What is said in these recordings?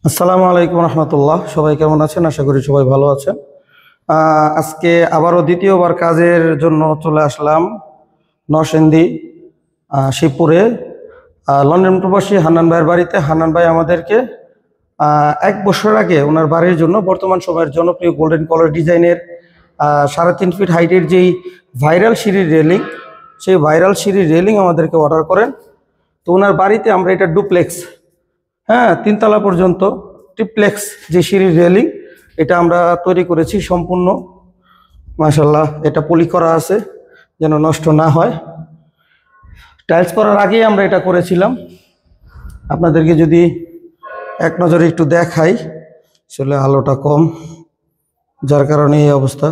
আসসালামু আলাইকুম রহমতুল্লাহ। সবাই কেমন আছেন? আশা করি সবাই ভালো আছেন। আজকে আবারও দ্বিতীয়বার কাজের জন্য চলে আসলাম নরসিংদী শিবপুরে লন্ডন প্রবাসী হান্নান ভাইয়ের বাড়িতে। হান্নান ভাই আমাদেরকে 1 বছর আগে ওনার বাড়ির জন্য বর্তমান সময়ের জনপ্রিয় গোল্ডেন কালার ডিজাইনের 3.5 ফিট হাইটের যেই ভাইরাল সিঁড়ির রেলিং, সেই ভাইরাল সিঁড়ির রেলিং আমাদেরকে অর্ডার করেন। তো ওনার বাড়িতে আমরা এটা ডুপ্লেক্স, 3 তলা পর্যন্ত ট্রিপ্লেক্স যে সিঁড়ির রেলিং, এটা আমরা তৈরি করেছি সম্পূর্ণ। মাশাআল্লাহ, এটা পলি করা আছে যেন নষ্ট না হয়। টাইলস করার আগেই আমরা এটা করেছিলাম। আপনাদেরকে যদি এক নজরে একটু দেখাই, আসলে আলোটা কম, যার কারণে এই অবস্থা।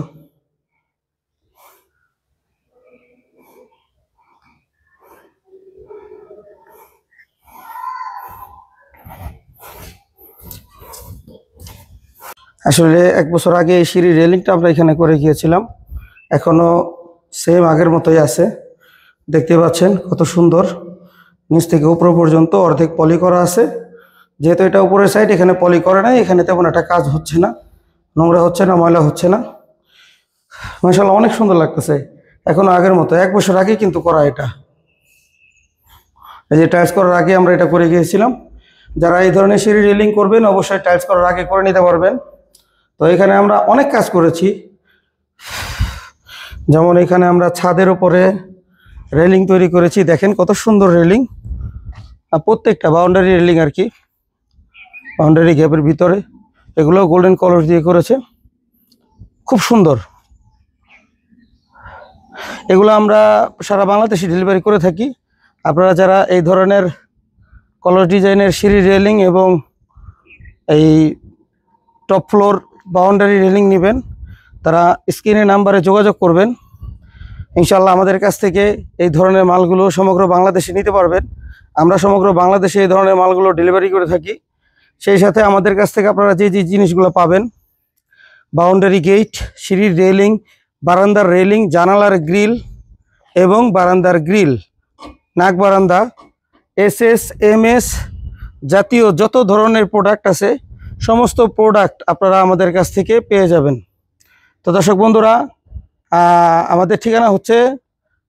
আসলে 1 বছর আগে এই সিঁড়ির রেলিংটা আমরা এখানে করে গিয়েছিলাম, এখনও সেম আগের মতোই আছে। দেখতে পাচ্ছেন কত সুন্দর, নিচ থেকে উপর পর্যন্ত অর্ধেক পলি করা আছে। যেহেতু এটা উপরের সাইড, এখানে পলি করে নাই, এখানে তেমন একটা কাজ হচ্ছে না, নোংরা হচ্ছে না, ময়লা হচ্ছে না। মাশাআল্লাহ, অনেক সুন্দর লাগতেছে, এখনও আগের মতো। 1 বছর আগে কিন্তু করা এটা। এই যে টাইলস করার আগে আমরা এটা করে গিয়েছিলাম। যারা এই ধরনের সিঁড়ি রেলিং করবেন অবশ্যই টাইলস করার আগে করে নিতে পারবেন। তো এখানে আমরা অনেক কাজ করেছি, যেমন এখানে আমরা ছাদের উপরে রেলিং তৈরি করেছি। দেখেন কত সুন্দর রেলিং, প্রত্যেকটা বাউন্ডারি রেলিং আর কি, বাউন্ডারি গ্যাপের ভিতরে এগুলো গোল্ডেন কালার দিয়ে করেছে, খুব সুন্দর। এগুলো আমরা সারা বাংলাদেশে ডেলিভারি করে থাকি। আপনারা যারা এই ধরনের কালার ডিজাইনের সিঁড়ি রেলিং এবং এই টপ ফ্লোর বাউন্ডারি রেলিং নেবেন, তারা স্ক্রিনের নাম্বারে যোগাযোগ করবেন। ইনশাআল্লাহ আমাদের কাছ থেকে এই ধরনের মালগুলো সমগ্র বাংলাদেশে নিতে পারবেন। আমরা সমগ্র বাংলাদেশে এই ধরনের মালগুলো ডেলিভারি করে থাকি। সেই সাথে আমাদের কাছ থেকে আপনারা যে যে জিনিসগুলো পাবেন, বাউন্ডারি গেট, সিঁড়ির রেলিং, বারান্দার রেলিং, জানালার গ্রিল এবং বারান্দার গ্রিল, নাক বারান্দা, এসএস এমএস জাতীয় যত ধরনের প্রোডাক্ট আছে, সমস্ত প্রোডাক্ট আপনারা আমাদের কাছ থেকে পেয়ে যাবেন। তো দর্শক বন্ধুরা, আমাদের ঠিকানা হচ্ছে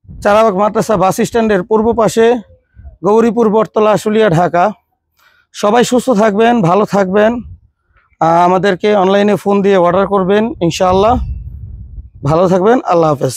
চারাবাগ মাদ্রাসা বাস স্ট্যান্ডের পূর্ব পাশে, গৌরীপুর, বটতলা, আশুলিয়া, ঢাকা। সবাই সুস্থ থাকবেন, ভালো থাকবেন। আমাদেরকে অনলাইনে ফোন দিয়ে অর্ডার করবেন ইনশাআল্লাহ। ভালো থাকবেন, আল্লাহ হাফেজ।